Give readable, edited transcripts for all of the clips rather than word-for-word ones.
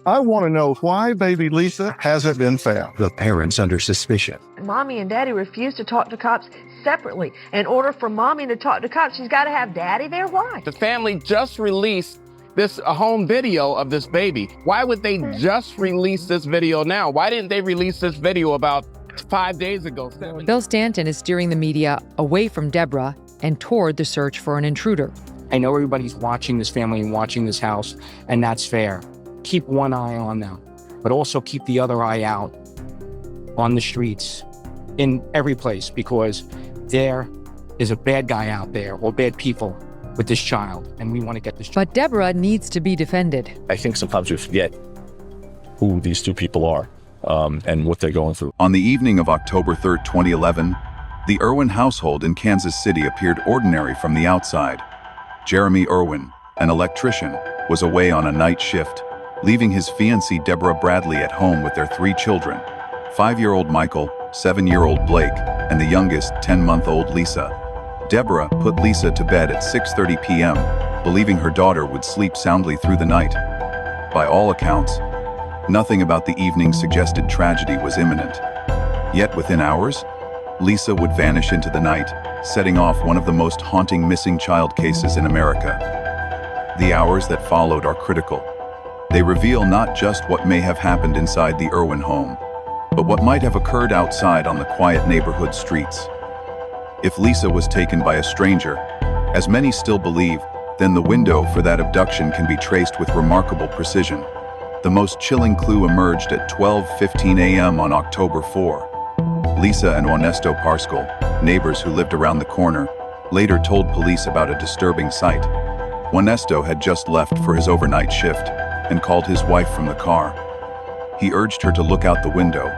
I want to know why baby Lisa hasn't been found. The parents under suspicion. Mommy and Daddy refuse to talk to cops separately. In order for Mommy to talk to cops, she's got to have Daddy there. Why? The family just released a home video of this baby. Why would they just release this video now? Why didn't they release this video about 5 days ago? Bill Stanton is steering the media away from Deborah and toward the search for an intruder. I know everybody's watching this family and watching this house, and that's fair. Keep one eye on them, but also keep the other eye out on the streets, in every place, because there is a bad guy out there or bad people with this child, and we want to get this child. But Deborah needs to be defended. I think sometimes we forget who these two people are and what they're going through. On the evening of October 3rd, 2011, the Irwin household in Kansas City appeared ordinary from the outside. Jeremy Irwin, an electrician, was away on a night shift, leaving his fiancée Deborah Bradley at home with their 3 children, 5-year-old Michael, 7-year-old Blake, and the youngest, 10-month-old Lisa. Deborah put Lisa to bed at 6:30 p.m., believing her daughter would sleep soundly through the night. By all accounts, nothing about the evening suggested tragedy was imminent. Yet within hours, Lisa would vanish into the night, setting off one of the most haunting missing child cases in America. The hours that followed are critical. They reveal not just what may have happened inside the Irwin home, but what might have occurred outside on the quiet neighborhood streets. If Lisa was taken by a stranger, as many still believe, then the window for that abduction can be traced with remarkable precision. The most chilling clue emerged at 12:15 a.m. on October 4. Lisa and Ernesto Parscale, neighbors who lived around the corner, later told police about a disturbing sight. Ernesto had just left for his overnight shift and called his wife from the car. He urged her to look out the window.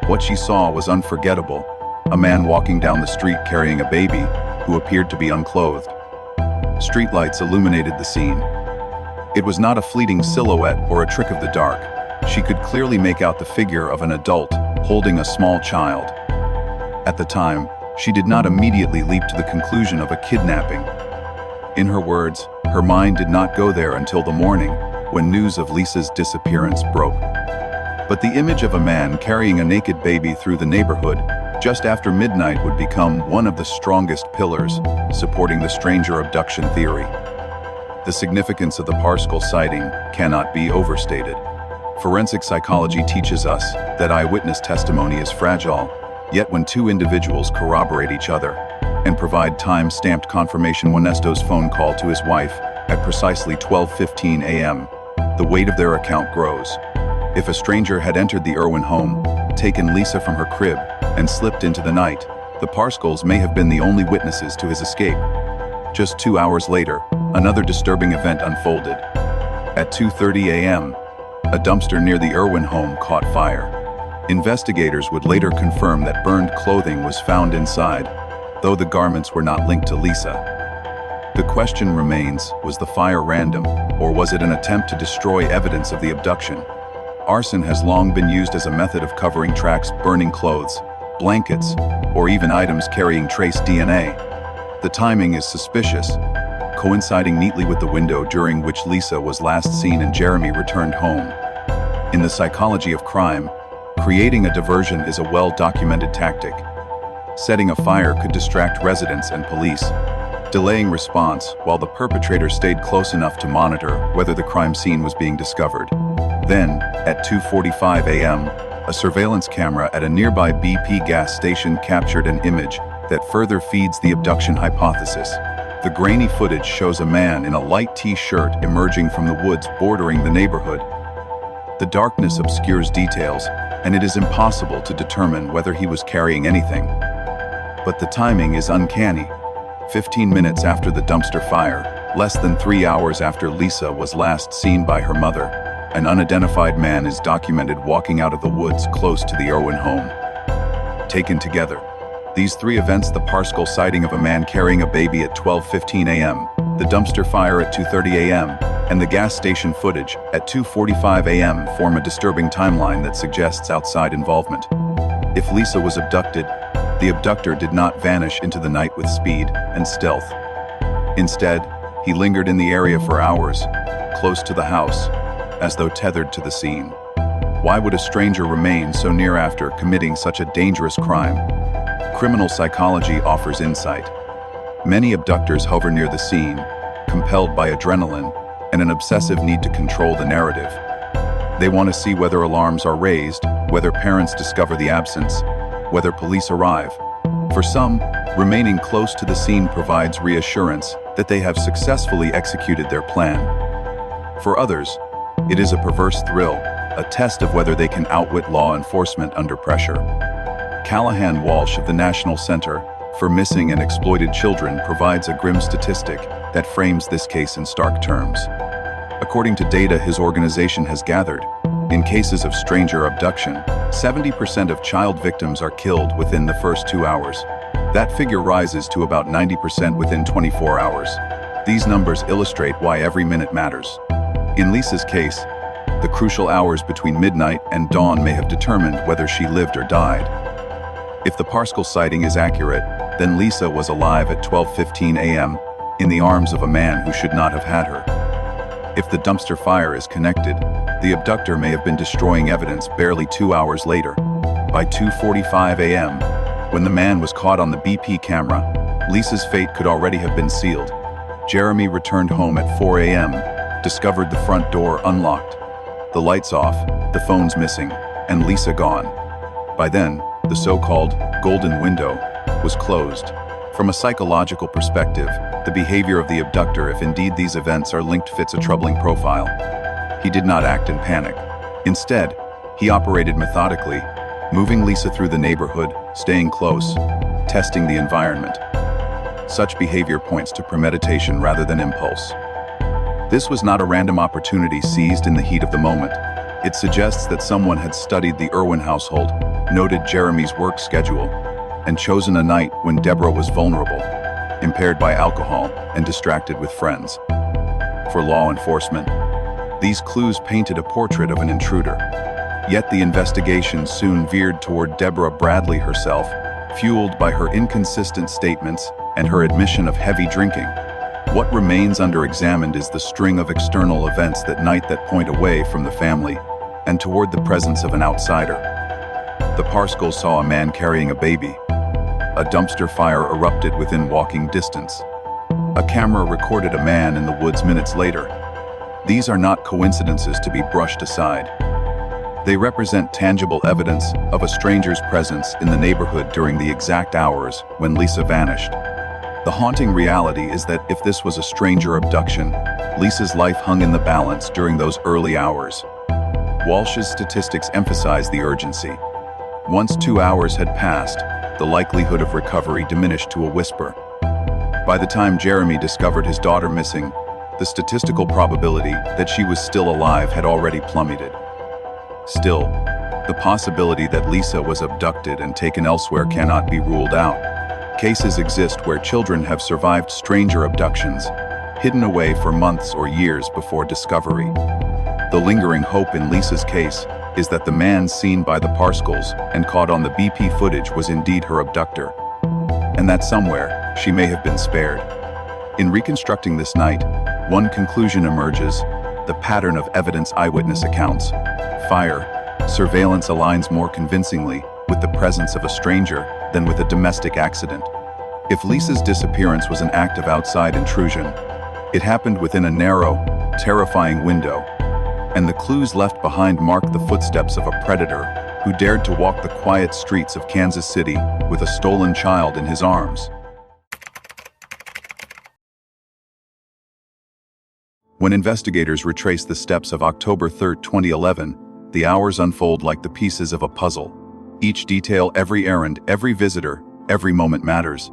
What she saw was unforgettable: a man walking down the street carrying a baby who appeared to be unclothed. Streetlights illuminated the scene. It was not a fleeting silhouette or a trick of the dark. She could clearly make out the figure of an adult holding a small child. At the time, she did not immediately leap to the conclusion of a kidnapping. In her words, her mind did not go there until the morning, when news of Lisa's disappearance broke. But the image of a man carrying a naked baby through the neighborhood just after midnight would become one of the strongest pillars supporting the stranger abduction theory. The significance of the Parscale sighting cannot be overstated. Forensic psychology teaches us that eyewitness testimony is fragile, yet when 2 individuals corroborate each other and provide time-stamped confirmation, Ernesto's phone call to his wife at precisely 12:15 a.m., the weight of their account grows. If a stranger had entered the Irwin home, taken Lisa from her crib, and slipped into the night, the Parscales may have been the only witnesses to his escape. Just 2 hours later, another disturbing event unfolded. At 2:30 a.m., a dumpster near the Irwin home caught fire. Investigators would later confirm that burned clothing was found inside, though the garments were not linked to Lisa. The question remains, was the fire random, or was it an attempt to destroy evidence of the abduction? Arson has long been used as a method of covering tracks: burning clothes, blankets, or even items carrying trace DNA. The timing is suspicious, coinciding neatly with the window during which Lisa was last seen and Jeremy returned home. In the psychology of crime, creating a diversion is a well-documented tactic. Setting a fire could distract residents and police, delaying response while the perpetrator stayed close enough to monitor whether the crime scene was being discovered. Then, at 2:45 a.m., a surveillance camera at a nearby BP gas station captured an image that further feeds the abduction hypothesis. The grainy footage shows a man in a light t-shirt emerging from the woods bordering the neighborhood. The darkness obscures details, and it is impossible to determine whether he was carrying anything. But the timing is uncanny. 15 minutes after the dumpster fire, less than 3 hours after Lisa was last seen by her mother, an unidentified man is documented walking out of the woods close to the Irwin home. Taken together, these 3 events, the Parscale sighting of a man carrying a baby at 12:15 a.m., the dumpster fire at 2:30 a.m., and the gas station footage at 2:45 a.m. form a disturbing timeline that suggests outside involvement. If Lisa was abducted, the abductor did not vanish into the night with speed and stealth. Instead, he lingered in the area for hours, close to the house, as though tethered to the scene. Why would a stranger remain so near after committing such a dangerous crime? Criminal psychology offers insight. Many abductors hover near the scene, compelled by adrenaline and an obsessive need to control the narrative. They want to see whether alarms are raised, whether parents discover the absence, whether police arrive. For some, remaining close to the scene provides reassurance that they have successfully executed their plan. For others, it is a perverse thrill, a test of whether they can outwit law enforcement under pressure. Callahan Walsh of the National Center for Missing and Exploited Children provides a grim statistic that frames this case in stark terms. According to data his organization has gathered, in cases of stranger abduction, 70% of child victims are killed within the first 2 hours. That figure rises to about 90% within 24 hours. These numbers illustrate why every minute matters. In Lisa's case, the crucial hours between midnight and dawn may have determined whether she lived or died. If the Parscale sighting is accurate, then Lisa was alive at 12:15 a.m. in the arms of a man who should not have had her. If the dumpster fire is connected, the abductor may have been destroying evidence barely 2 hours later. By 2:45 a.m., when the man was caught on the BP camera, Lisa's fate could already have been sealed. Jeremy returned home at 4 a.m., discovered the front door unlocked, the lights off, the phones missing, and Lisa gone. By then, the so-called golden window was closed. From a psychological perspective, the behavior of the abductor, if indeed these events are linked, fits a troubling profile. He did not act in panic. Instead, he operated methodically, moving Lisa through the neighborhood, staying close, testing the environment. Such behavior points to premeditation rather than impulse. This was not a random opportunity seized in the heat of the moment. It suggests that someone had studied the Irwin household, noted Jeremy's work schedule, and chosen a night when Deborah was vulnerable, impaired by alcohol, and distracted with friends. For law enforcement, these clues painted a portrait of an intruder. Yet the investigation soon veered toward Deborah Bradley herself, fueled by her inconsistent statements and her admission of heavy drinking. What remains under-examined is the string of external events that night that point away from the family and toward the presence of an outsider. The Parscales saw a man carrying a baby. A dumpster fire erupted within walking distance. A camera recorded a man in the woods minutes later. These are not coincidences to be brushed aside. They represent tangible evidence of a stranger's presence in the neighborhood during the exact hours when Lisa vanished. The haunting reality is that if this was a stranger abduction, Lisa's life hung in the balance during those early hours. Walsh's statistics emphasize the urgency. Once 2 hours had passed, the likelihood of recovery diminished to a whisper. By the time Jeremy discovered his daughter missing, the statistical probability that she was still alive had already plummeted. Still, the possibility that Lisa was abducted and taken elsewhere cannot be ruled out. Cases exist where children have survived stranger abductions, hidden away for months or years before discovery. The lingering hope in Lisa's case is that the man seen by the Parscales and caught on the BP footage was indeed her abductor, and that somewhere she may have been spared. In reconstructing this night, one conclusion emerges: the pattern of evidence eyewitness accounts, fire, surveillance aligns more convincingly with the presence of a stranger than with a domestic accident. If Lisa's disappearance was an act of outside intrusion, it happened within a narrow, terrifying window, and the clues left behind mark the footsteps of a predator who dared to walk the quiet streets of Kansas City with a stolen child in his arms. When investigators retrace the steps of October 3, 2011, the hours unfold like the pieces of a puzzle. Each detail, every errand, every visitor, every moment matters.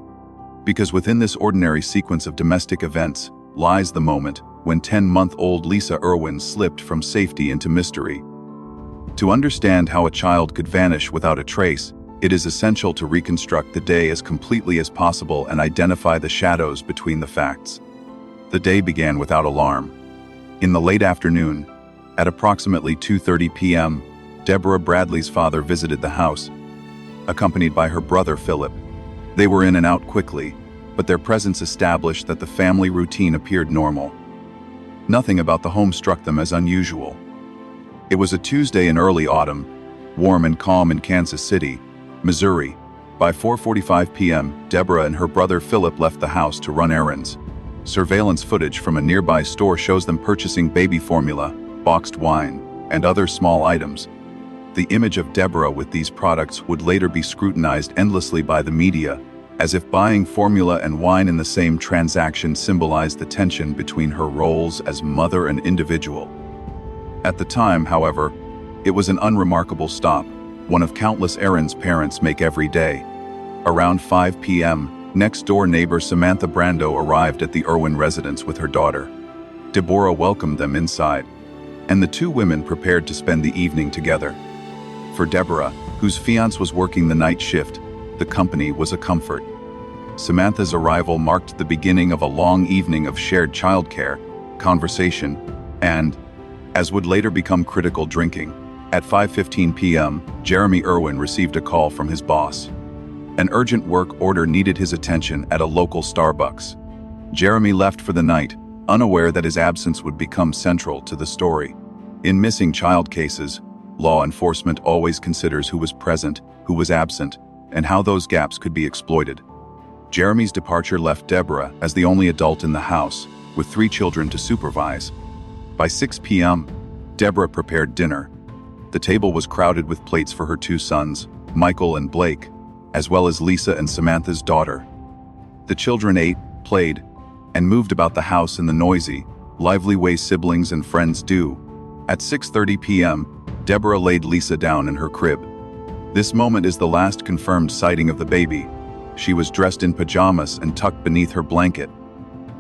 Because within this ordinary sequence of domestic events lies the moment when 10-month-old Lisa Irwin slipped from safety into mystery. To understand how a child could vanish without a trace, it is essential to reconstruct the day as completely as possible and identify the shadows between the facts. The day began without alarm. In the late afternoon, at approximately 2:30 p.m., Deborah Bradley's father visited the house, accompanied by her brother Philip. They were in and out quickly, but their presence established that the family routine appeared normal. Nothing about the home struck them as unusual. It was a Tuesday in early autumn, warm and calm in Kansas City, Missouri. By 4:45 p.m., Deborah and her brother Philip left the house to run errands. Surveillance footage from a nearby store shows them purchasing baby formula, boxed wine, and other small items. The image of Deborah with these products would later be scrutinized endlessly by the media, as if buying formula and wine in the same transaction symbolized the tension between her roles as mother and individual. At the time, however, it was an unremarkable stop, one of countless errands parents make every day. Around 5 p.m., next-door neighbor Samantha Brando arrived at the Irwin residence with her daughter. Deborah welcomed them inside, and the two women prepared to spend the evening together. For Deborah, whose fiancé was working the night shift, the company was a comfort. Samantha's arrival marked the beginning of a long evening of shared childcare, conversation, and, as would later become critical, drinking. At 5:15 p.m., Jeremy Irwin received a call from his boss. An urgent work order needed his attention at a local Starbucks. Jeremy left for the night, unaware that his absence would become central to the story. In missing child cases, law enforcement always considers who was present, who was absent, and how those gaps could be exploited. Jeremy's departure left Deborah as the only adult in the house, with 3 children to supervise. By 6 p.m., Deborah prepared dinner. The table was crowded with plates for her 2 sons, Michael and Blake, as well as Lisa and Samantha's daughter. The children ate, played, and moved about the house in the noisy, lively way siblings and friends do. At 6:30 p.m., Deborah laid Lisa down in her crib. This moment is the last confirmed sighting of the baby. She was dressed in pajamas and tucked beneath her blanket.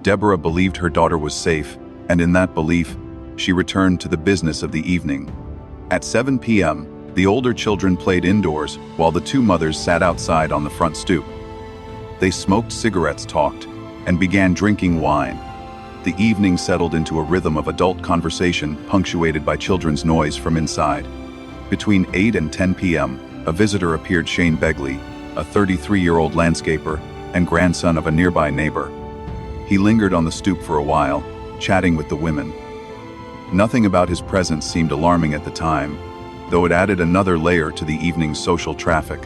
Deborah believed her daughter was safe, and in that belief, she returned to the business of the evening. At 7 p.m., the older children played indoors while the 2 mothers sat outside on the front stoop. They smoked cigarettes, talked, and began drinking wine. The evening settled into a rhythm of adult conversation punctuated by children's noise from inside. Between 8 and 10 p.m., a visitor appeared, Shane Begley, a 33-year-old landscaper and grandson of a nearby neighbor. He lingered on the stoop for a while, chatting with the women. Nothing about his presence seemed alarming at the time, though it added another layer to the evening's social traffic.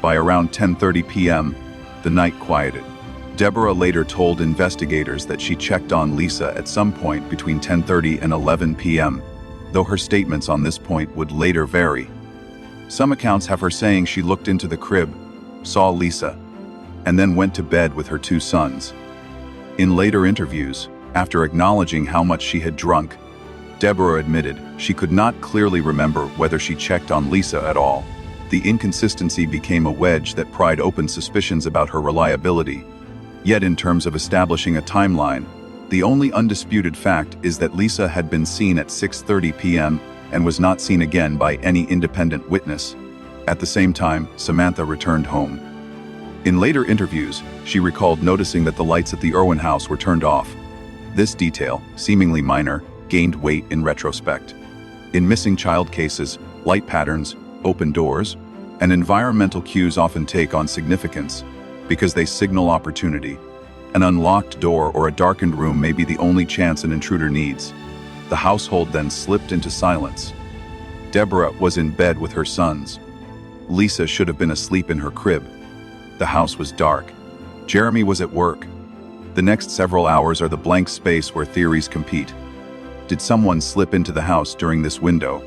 By around 10:30 p.m., the night quieted. Deborah later told investigators that she checked on Lisa at some point between 10:30 and 11 p.m., though her statements on this point would later vary. Some accounts have her saying she looked into the crib, saw Lisa, and then went to bed with her 2 sons. In later interviews, after acknowledging how much she had drunk, Deborah admitted she could not clearly remember whether she checked on Lisa at all. The inconsistency became a wedge that pried open suspicions about her reliability. Yet in terms of establishing a timeline, the only undisputed fact is that Lisa had been seen at 6:30 p.m. and was not seen again by any independent witness. At the same time, Samantha returned home. In later interviews, she recalled noticing that the lights at the Irwin house were turned off. This detail, seemingly minor, gained weight in retrospect. In missing child cases, light patterns, open doors, and environmental cues often take on significance because they signal opportunity. An unlocked door or a darkened room may be the only chance an intruder needs. The household then slipped into silence. Deborah was in bed with her sons. Lisa should have been asleep in her crib. The house was dark. Jeremy was at work. The next several hours are the blank space where theories compete. Did someone slip into the house during this window,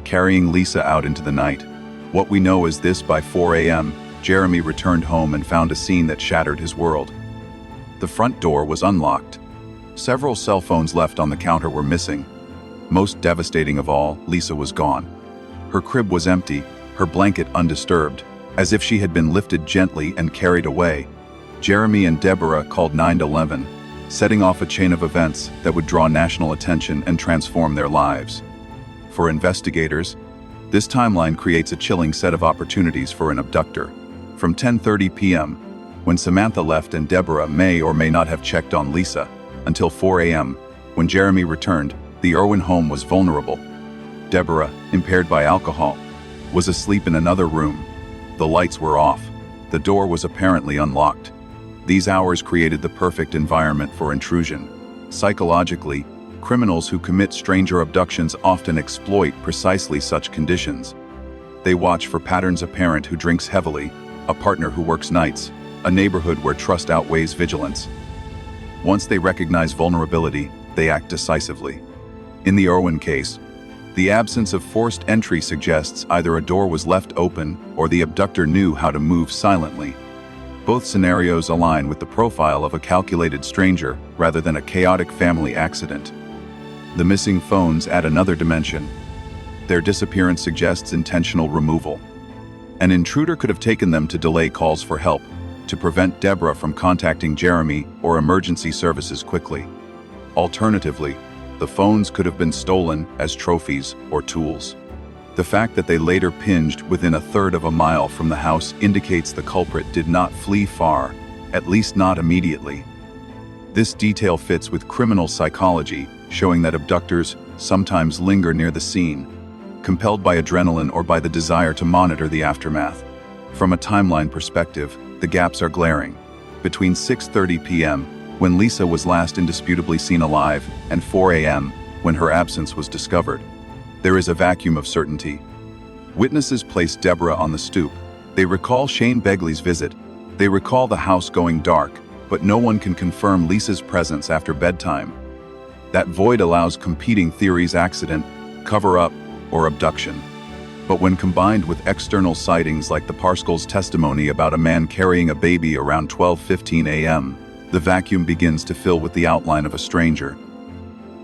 carrying Lisa out into the night? What we know is this: by 4 a.m., Jeremy returned home and found a scene that shattered his world. The front door was unlocked. Several cell phones left on the counter were missing. Most devastating of all, Lisa was gone. Her crib was empty, her blanket undisturbed, as if she had been lifted gently and carried away. Jeremy and Deborah called 911, setting off a chain of events that would draw national attention and transform their lives. For investigators, this timeline creates a chilling set of opportunities for an abductor. From 10:30 p.m., when Samantha left and Deborah may or may not have checked on Lisa, until 4 a.m., when Jeremy returned, the Irwin home was vulnerable. Deborah, impaired by alcohol, was asleep in another room. The lights were off. The door was apparently unlocked. These hours created the perfect environment for intrusion. Psychologically, Criminals who commit stranger abductions often exploit precisely such conditions. They watch for patterns: a parent who drinks heavily, a partner who works nights, a neighborhood where trust outweighs vigilance. Once they recognize vulnerability, they act decisively. In the Irwin case, the absence of forced entry suggests either a door was left open or the abductor knew how to move silently. Both scenarios align with the profile of a calculated stranger rather than a chaotic family accident. The missing phones add another dimension. Their disappearance suggests intentional removal. An intruder could have taken them to delay calls for help, to prevent Deborah from contacting Jeremy or emergency services quickly. Alternatively, the phones could have been stolen as trophies or tools. The fact that they later pinged within a third of a mile from the house indicates the culprit did not flee far, at least not immediately. This detail fits with criminal psychology, showing that abductors sometimes linger near the scene, compelled by adrenaline or by the desire to monitor the aftermath. From a timeline perspective, the gaps are glaring. Between 6:30 p.m., when Lisa was last indisputably seen alive, and 4 a.m., when her absence was discovered, there is a vacuum of certainty. Witnesses place Deborah on the stoop. They recall Shane Begley's visit. They recall the house going dark, but no one can confirm Lisa's presence after bedtime. That void allows competing theories: accident, cover-up, or abduction. But when combined with external sightings like the Parscal's testimony about a man carrying a baby around 12:15 a.m., the vacuum begins to fill with the outline of a stranger.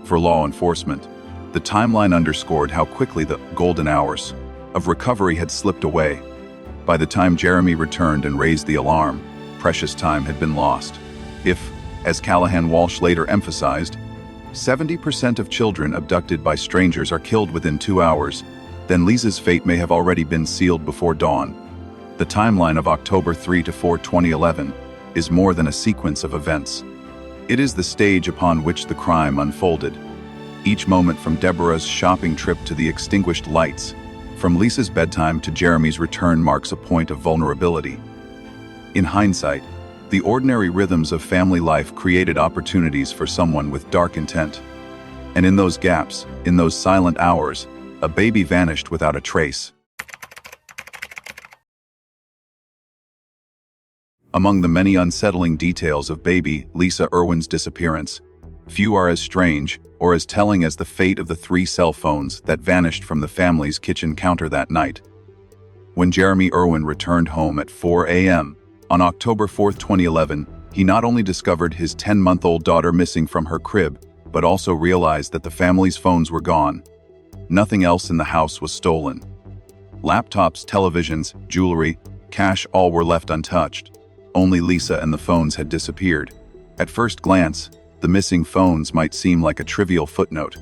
For law enforcement, the timeline underscored how quickly the golden hours of recovery had slipped away. By the time Jeremy returned and raised the alarm, precious time had been lost. If, as Callahan Walsh later emphasized, 70% of children abducted by strangers are killed within 2 hours, then Lisa's fate may have already been sealed before dawn. The timeline of October 3 to 4, 2011 is more than a sequence of events. It is the stage upon which the crime unfolded. Each moment, from Deborah's shopping trip to the extinguished lights, from Lisa's bedtime to Jeremy's return, marks a point of vulnerability. In hindsight, the ordinary rhythms of family life created opportunities for someone with dark intent. And in those gaps, in those silent hours, a baby vanished without a trace. Among the many unsettling details of Baby Lisa Irwin's disappearance, few are as strange or as telling as the fate of the 3 cell phones that vanished from the family's kitchen counter that night. When Jeremy Irwin returned home at 4 a.m. on October 4, 2011, he not only discovered his 10-month-old daughter missing from her crib, but also realized that the family's phones were gone. Nothing else in the house was stolen. Laptops, televisions, jewelry, cash, all were left untouched. Only Lisa and the phones had disappeared. At first glance, the missing phones might seem like a trivial footnote.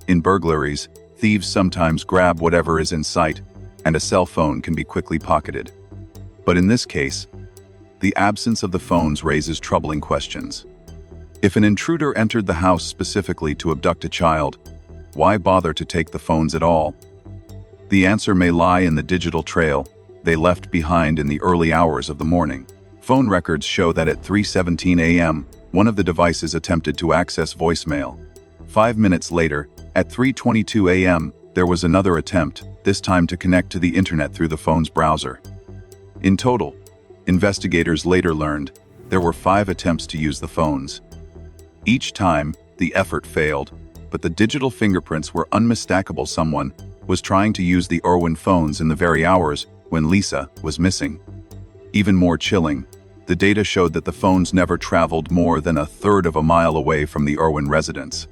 In burglaries, thieves sometimes grab whatever is in sight, and a cell phone can be quickly pocketed. But in this case, the absence of the phones raises troubling questions. If an intruder entered the house specifically to abduct a child, why bother to take the phones at all? The answer may lie in the digital trail they left behind in the early hours of the morning. Phone records show that at 3:17 a.m., one of the devices attempted to access voicemail. 5 minutes later, at 3:22 a.m., there was another attempt, this time to connect to the internet through the phone's browser. In total, investigators later learned there were 5 attempts to use the phones. Each time, the effort failed, but the digital fingerprints were unmistakable. Someone was trying to use the Irwin phones in the very hours when Lisa was missing. Even more chilling, the data showed that the phones never traveled more than a third of a mile away from the Irwin residence.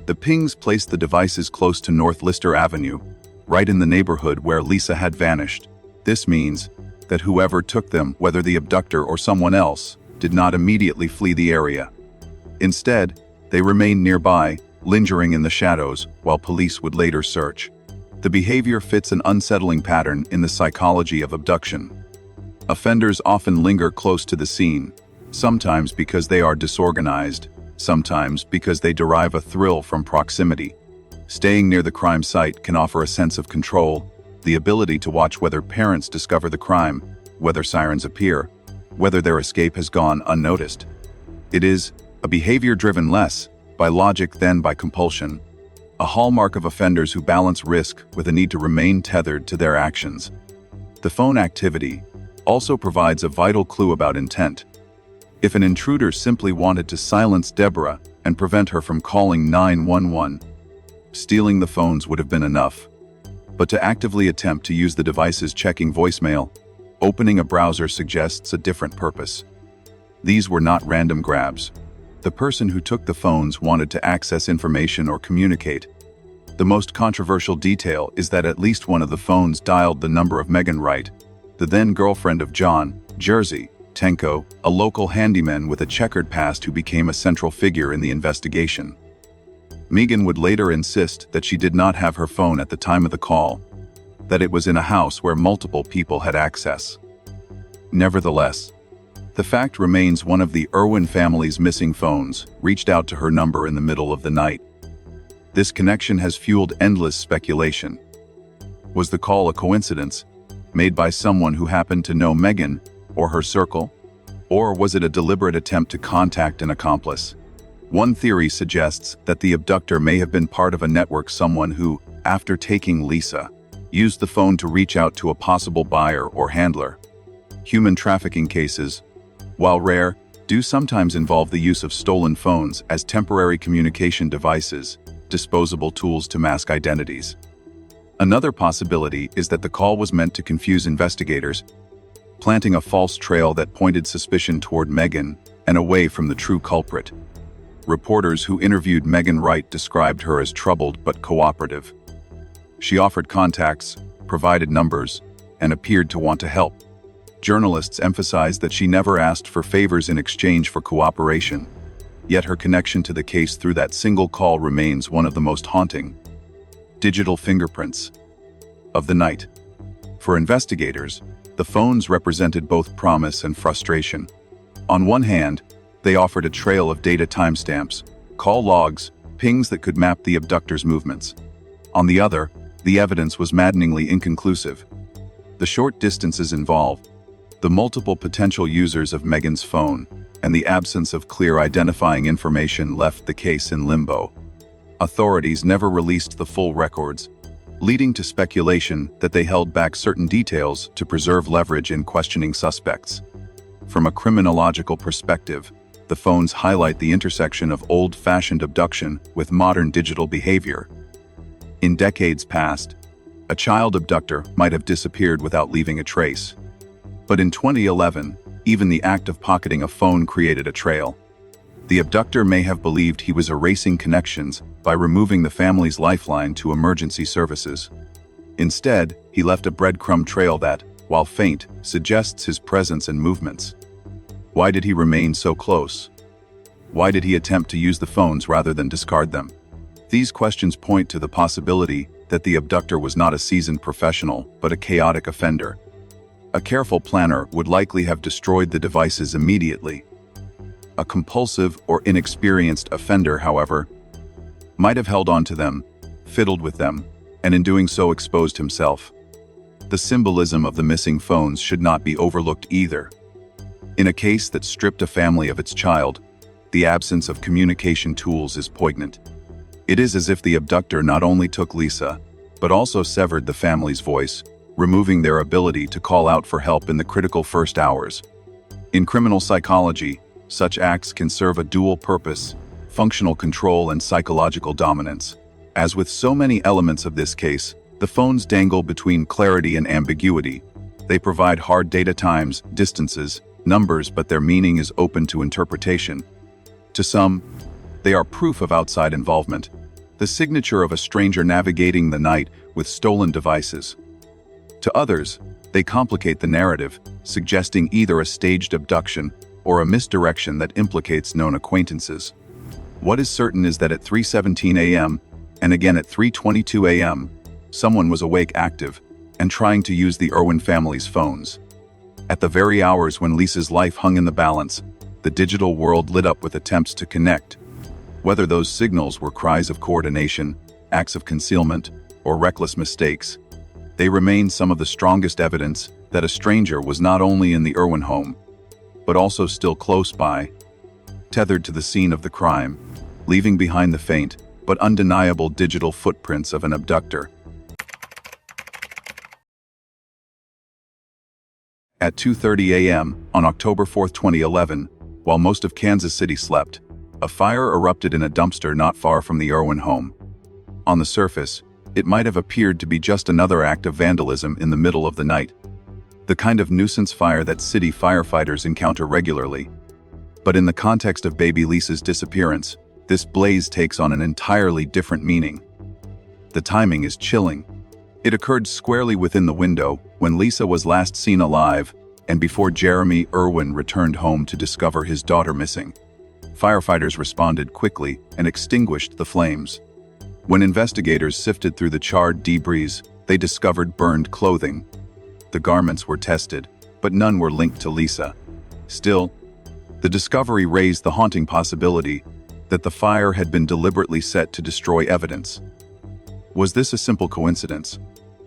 The pings placed the devices close to North Lister Avenue, right in the neighborhood where Lisa had vanished. This means that whoever took them, whether the abductor or someone else, did not immediately flee the area. Instead, they remained nearby, lingering in the shadows, while police would later search. The behavior fits an unsettling pattern in the psychology of abduction. Offenders often linger close to the scene, sometimes because they are disorganized, sometimes because they derive a thrill from proximity. Staying near the crime site can offer a sense of control, the ability to watch whether parents discover the crime, whether sirens appear, whether their escape has gone unnoticed. It is a behavior driven less by logic then by compulsion, a hallmark of offenders who balance risk with a need to remain tethered to their actions. The phone activity also provides a vital clue about intent. If an intruder simply wanted to silence Deborah and prevent her from calling 911, stealing the phones would have been enough. But to actively attempt to use the device's checking voicemail, opening a browser suggests a different purpose. These were not random grabs. The person who took the phones wanted to access information or communicate. The most controversial detail is that at least one of the phones dialed the number of Megan Wright, the then-girlfriend of John, Jersey, Tenko, a local handyman with a checkered past who became a central figure in the investigation. Megan would later insist that she did not have her phone at the time of the call, that it was in a house where multiple people had access. Nevertheless, the fact remains one of the Irwin family's missing phones reached out to her number in the middle of the night. This connection has fueled endless speculation. Was the call a coincidence, made by someone who happened to know Megan or her circle? Or was it a deliberate attempt to contact an accomplice? One theory suggests that the abductor may have been part of a network, someone who, after taking Lisa, used the phone to reach out to a possible buyer or handler. Human trafficking cases, while rare, do sometimes involve the use of stolen phones as temporary communication devices, disposable tools to mask identities. Another possibility is that the call was meant to confuse investigators, planting a false trail that pointed suspicion toward Megan and away from the true culprit. Reporters who interviewed Megan Wright described her as troubled but cooperative. She offered contacts, provided numbers, and appeared to want to help. Journalists emphasized that she never asked for favors in exchange for cooperation, yet her connection to the case through that single call remains one of the most haunting. Digital fingerprints of the night. For investigators, the phones represented both promise and frustration. On one hand, they offered a trail of data timestamps, call logs, pings that could map the abductor's movements. On the other, the evidence was maddeningly inconclusive. The short distances involved, the multiple potential users of Megan's phone, and the absence of clear identifying information left the case in limbo. Authorities never released the full records, leading to speculation that they held back certain details to preserve leverage in questioning suspects. From a criminological perspective, the phones highlight the intersection of old-fashioned abduction with modern digital behavior. In decades past, a child abductor might have disappeared without leaving a trace. But in 2011, even the act of pocketing a phone created a trail. The abductor may have believed he was erasing connections by removing the family's lifeline to emergency services. Instead, he left a breadcrumb trail that, while faint, suggests his presence and movements. Why did he remain so close? Why did he attempt to use the phones rather than discard them? These questions point to the possibility that the abductor was not a seasoned professional, but a chaotic offender. A careful planner would likely have destroyed the devices immediately. A compulsive or inexperienced offender, however, might have held on to them, fiddled with them, and in doing so exposed himself. The symbolism of the missing phones should not be overlooked either. In a case that stripped a family of its child, the absence of communication tools is poignant. It is as if the abductor not only took Lisa, but also severed the family's voice, removing their ability to call out for help in the critical first hours. In criminal psychology, such acts can serve a dual purpose: functional control and psychological dominance. As with so many elements of this case, the phones dangle between clarity and ambiguity. They provide hard data times, distances, numbers, but their meaning is open to interpretation. To some, they are proof of outside involvement, the signature of a stranger navigating the night with stolen devices. To others, they complicate the narrative, suggesting either a staged abduction or a misdirection that implicates known acquaintances. What is certain is that at 3:17 a.m., and again at 3:22 a.m., someone was awake, active, and trying to use the Irwin family's phones. At the very hours when Lisa's life hung in the balance, the digital world lit up with attempts to connect. Whether those signals were cries of coordination, acts of concealment, or reckless mistakes, they remain some of the strongest evidence that a stranger was not only in the Irwin home, but also still close by, tethered to the scene of the crime. leaving behind the faint but undeniable digital footprints of an abductor. At 2:30 a.m. on October 4, 2011, while most of Kansas City slept, a fire erupted in a dumpster not far from the Irwin home. On the surface, it might have appeared to be just another act of vandalism in the middle of the night, the kind of nuisance fire that city firefighters encounter regularly. But in the context of baby Lisa's disappearance, this blaze takes on an entirely different meaning. The timing is chilling. It occurred squarely within the window when Lisa was last seen alive and before Jeremy Irwin returned home to discover his daughter missing. Firefighters responded quickly and extinguished the flames. When investigators sifted through the charred debris, they discovered burned clothing. The garments were tested, but none were linked to Lisa. Still, the discovery raised the haunting possibility that the fire had been deliberately set to destroy evidence. Was this a simple coincidence?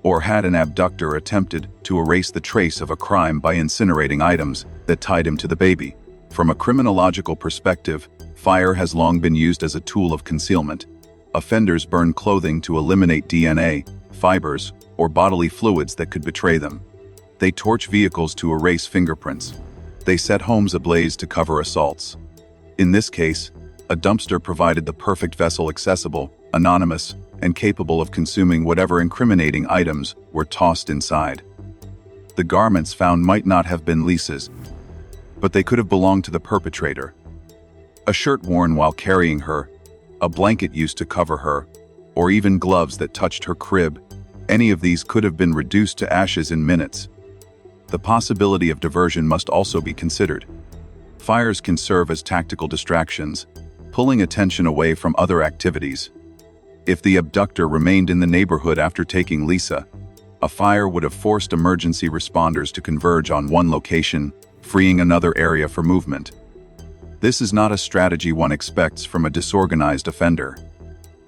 Or had an abductor attempted to erase the trace of a crime by incinerating items that tied him to the baby? From a criminological perspective, fire has long been used as a tool of concealment. Offenders burn clothing to eliminate DNA, fibers, or bodily fluids that could betray them. They torch vehicles to erase fingerprints. They set homes ablaze to cover assaults. In this case, a dumpster provided the perfect vessel, accessible, anonymous, and capable of consuming whatever incriminating items were tossed inside. The garments found might not have been Lisa's, but they could have belonged to the perpetrator. A shirt worn while carrying her, a blanket used to cover her, or even gloves that touched her crib, any of these could have been reduced to ashes in minutes. The possibility of diversion must also be considered. Fires can serve as tactical distractions, pulling attention away from other activities. If the abductor remained in the neighborhood after taking Lisa, a fire would have forced emergency responders to converge on one location, freeing another area for movement. This is not a strategy one expects from a disorganized offender.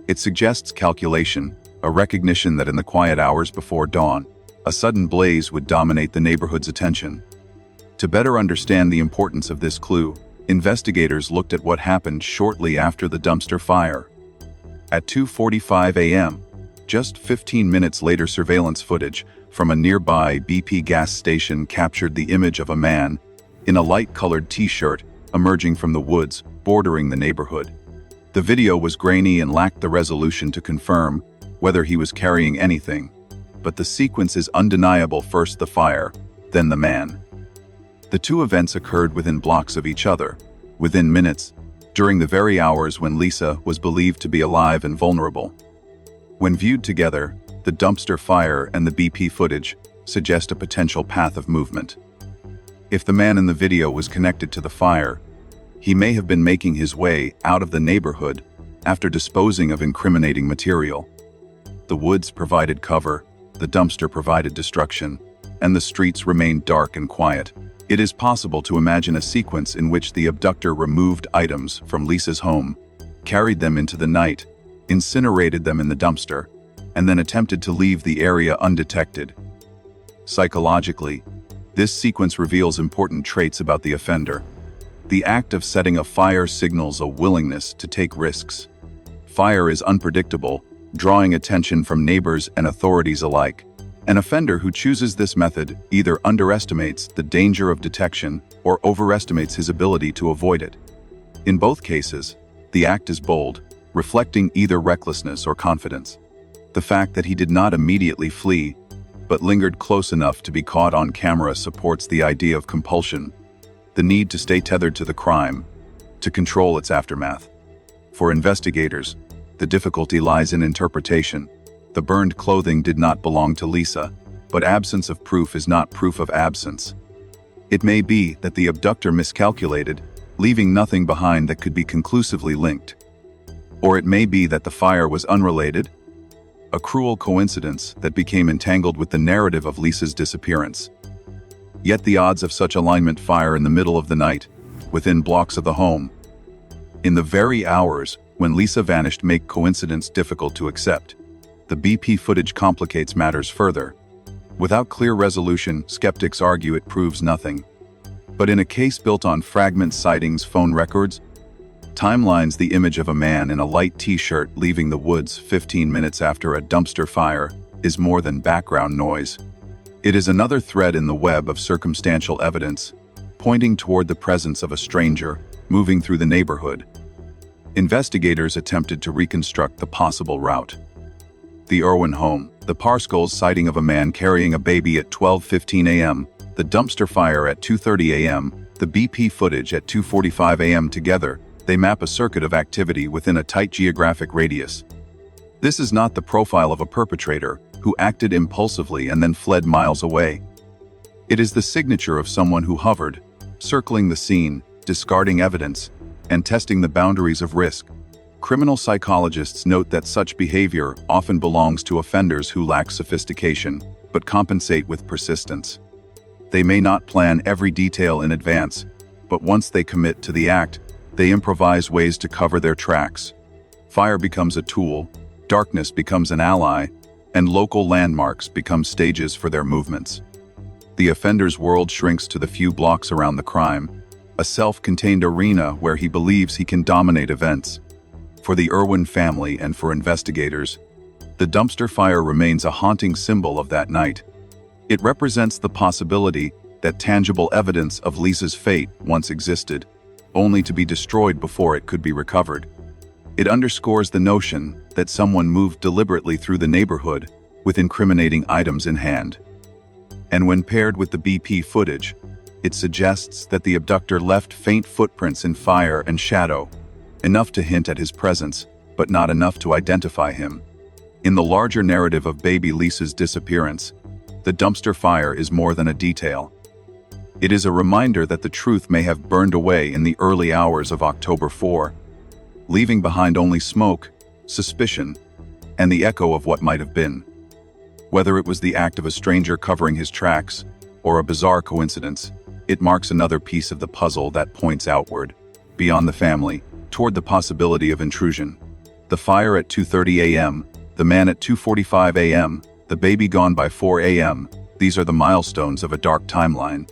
It suggests calculation, a recognition that in the quiet hours before dawn, a sudden blaze would dominate the neighborhood's attention. To better understand the importance of this clue, investigators looked at what happened shortly after the dumpster fire. At 2:45 a.m., just 15 minutes later, surveillance footage from a nearby BP gas station captured the image of a man in a light-colored t-shirt emerging from the woods bordering the neighborhood. The video was grainy and lacked the resolution to confirm whether he was carrying anything, but the sequence is undeniable: first the fire, then the man. The two events occurred within blocks of each other, within minutes, during the very hours when Lisa was believed to be alive and vulnerable. When viewed together, the dumpster fire and the BP footage suggest a potential path of movement. If the man in the video was connected to the fire, he may have been making his way out of the neighborhood after disposing of incriminating material. The woods provided cover, the dumpster provided destruction, and the streets remained dark and quiet. It is possible to imagine a sequence in which the abductor removed items from Lisa's home, carried them into the night, incinerated them in the dumpster, and then attempted to leave the area undetected. Psychologically, this sequence reveals important traits about the offender. The act of setting a fire signals a willingness to take risks. Fire is unpredictable, drawing attention from neighbors and authorities alike. An offender who chooses this method either underestimates the danger of detection or overestimates his ability to avoid it. In both cases, the act is bold, reflecting either recklessness or confidence. The fact that he did not immediately flee, but lingered close enough to be caught on camera, supports the idea of compulsion, the need to stay tethered to the crime, to control its aftermath. For investigators, the difficulty lies in interpretation. The burned clothing did not belong to Lisa, but absence of proof is not proof of absence. It may be that the abductor miscalculated, leaving nothing behind that could be conclusively linked. Or it may be that the fire was unrelated, a cruel coincidence that became entangled with the narrative of Lisa's disappearance. Yet the odds of such alignment: fire in the middle of the night, within blocks of the home, in the very hours when Lisa vanished, make coincidence difficult to accept. The BP footage complicates matters further. Without clear resolution, skeptics argue it proves nothing. But in a case built on fragment sightings, phone records, timelines the image of a man in a light t-shirt leaving the woods 15 minutes after a dumpster fire is more than background noise. It is another thread in the web of circumstantial evidence, pointing toward the presence of a stranger moving through the neighborhood. Investigators attempted to reconstruct the possible route. The Irwin home, the Parscoles sighting of a man carrying a baby at 12:15 a.m., the dumpster fire at 2:30 a.m., the BP footage at 2:45 a.m. together, they map a circuit of activity within a tight geographic radius. This is not the profile of a perpetrator who acted impulsively and then fled miles away. It is the signature of someone who hovered, circling the scene, discarding evidence, and testing the boundaries of risk. Criminal psychologists note that such behavior often belongs to offenders who lack sophistication, but compensate with persistence. They may not plan every detail in advance, but once they commit to the act, they improvise ways to cover their tracks. Fire becomes a tool, darkness becomes an ally, and local landmarks become stages for their movements. The offender's world shrinks to the few blocks around the crime, a self-contained arena where he believes he can dominate events. For the Irwin family and for investigators, the dumpster fire remains a haunting symbol of that night. It represents the possibility that tangible evidence of Lisa's fate once existed, only to be destroyed before it could be recovered. It underscores the notion that someone moved deliberately through the neighborhood with incriminating items in hand. And when paired with the BP footage, it suggests that the abductor left faint footprints in fire and shadow, enough to hint at his presence, but not enough to identify him. In the larger narrative of Baby Lisa's disappearance, the dumpster fire is more than a detail. It is a reminder that the truth may have burned away in the early hours of October 4, leaving behind only smoke, suspicion, and the echo of what might have been. Whether it was the act of a stranger covering his tracks, or a bizarre coincidence, it marks another piece of the puzzle that points outward, beyond the family, toward the possibility of intrusion. The fire at 2:30 a.m., the man at 2:45 a.m., the baby gone by 4 a.m., these are the milestones of a dark timeline.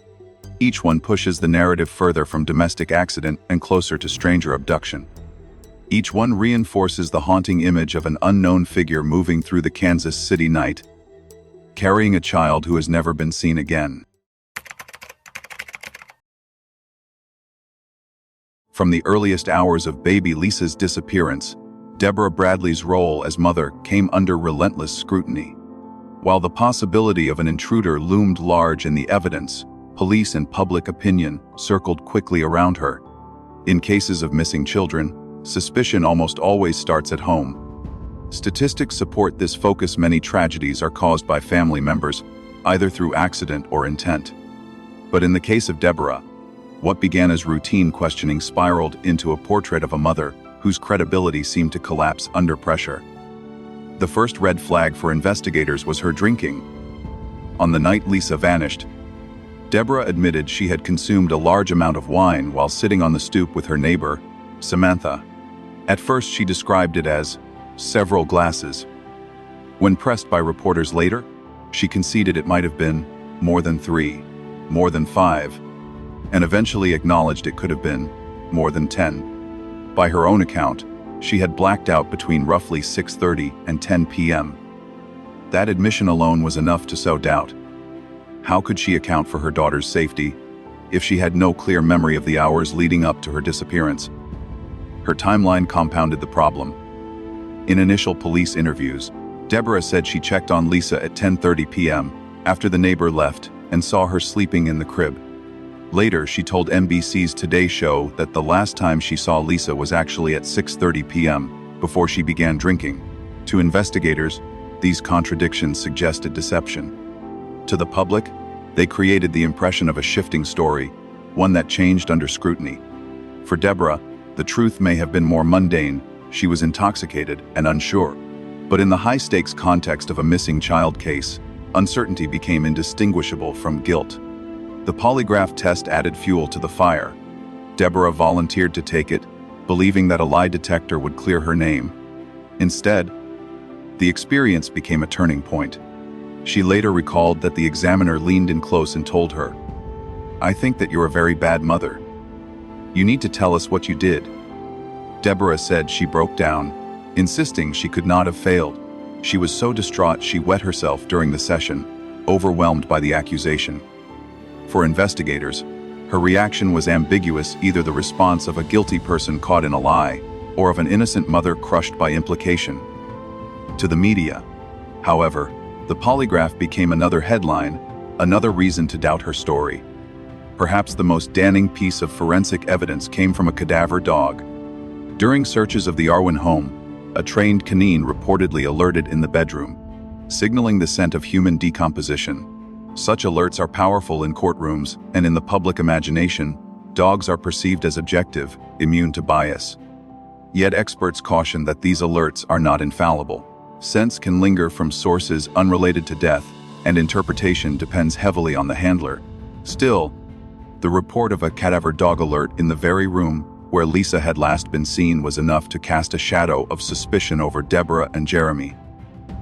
Each one pushes the narrative further from domestic accident and closer to stranger abduction. Each one reinforces the haunting image of an unknown figure moving through the Kansas City night, carrying a child who has never been seen again. From the earliest hours of Baby Lisa's disappearance, Deborah Bradley's role as mother came under relentless scrutiny. While the possibility of an intruder loomed large in the evidence, police and public opinion circled quickly around her. In cases of missing children, suspicion almost always starts at home. Statistics support this focus. Many tragedies are caused by family members, either through accident or intent. But in the case of Deborah, what began as routine questioning spiraled into a portrait of a mother whose credibility seemed to collapse under pressure. The first red flag for investigators was her drinking. On the night Lisa vanished, Deborah admitted she had consumed a large amount of wine while sitting on the stoop with her neighbor, Samantha. At first, she described it as several glasses. When pressed by reporters later, she conceded it might have been more than 3, more than 5, and eventually acknowledged it could have been more than 10. By her own account, she had blacked out between roughly 6:30 and 10 p.m. That admission alone was enough to sow doubt. How could she account for her daughter's safety if she had no clear memory of the hours leading up to her disappearance? Her timeline compounded the problem. In initial police interviews, Deborah said she checked on Lisa at 10:30 p.m. after the neighbor left and saw her sleeping in the crib. Later, she told NBC's Today Show that the last time she saw Lisa was actually at 6:30 p.m. before she began drinking. To investigators, these contradictions suggested deception. To the public, they created the impression of a shifting story, one that changed under scrutiny. For Deborah, the truth may have been more mundane. She was intoxicated and unsure. But in the high-stakes context of a missing child case, uncertainty became indistinguishable from guilt. The polygraph test added fuel to the fire. Deborah volunteered to take it, believing that a lie detector would clear her name. Instead, the experience became a turning point. She later recalled that the examiner leaned in close and told her, "I think that you're a very bad mother. You need to tell us what you did." Deborah said she broke down, insisting she could not have failed. She was so distraught she wet herself during the session, overwhelmed by the accusation. For investigators, her reaction was ambiguous, either the response of a guilty person caught in a lie, or of an innocent mother crushed by implication. To the media, however, the polygraph became another headline, another reason to doubt her story. Perhaps the most damning piece of forensic evidence came from a cadaver dog. During searches of the Irwin home, a trained canine reportedly alerted in the bedroom, signaling the scent of human decomposition. Such alerts are powerful in courtrooms, and in the public imagination, dogs are perceived as objective, immune to bias. Yet experts caution that these alerts are not infallible. Scents can linger from sources unrelated to death, and interpretation depends heavily on the handler. Still, the report of a cadaver dog alert in the very room where Lisa had last been seen was enough to cast a shadow of suspicion over Deborah and Jeremy.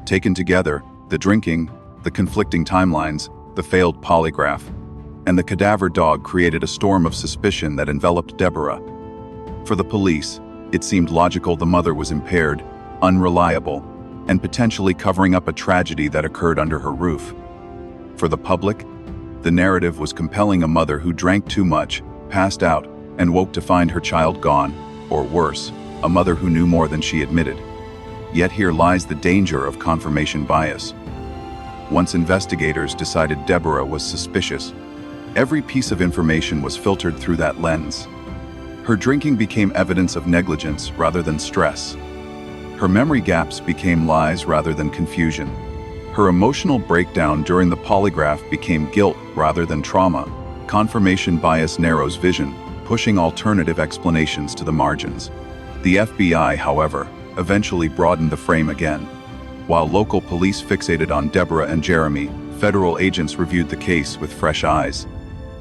Taken together, the drinking, the conflicting timelines, the failed polygraph, and the cadaver dog created a storm of suspicion that enveloped Deborah. For the police, it seemed logical the mother was impaired, unreliable, and potentially covering up a tragedy that occurred under her roof. For the public, the narrative was compelling: a mother who drank too much, passed out, and woke to find her child gone, or worse, a mother who knew more than she admitted. Yet here lies the danger of confirmation bias. Once investigators decided Deborah was suspicious, every piece of information was filtered through that lens. Her drinking became evidence of negligence rather than stress. Her memory gaps became lies rather than confusion. Her emotional breakdown during the polygraph became guilt rather than trauma. Confirmation bias narrows vision, pushing alternative explanations to the margins. The FBI, however, eventually broadened the frame again. While local police fixated on Deborah and Jeremy, federal agents reviewed the case with fresh eyes.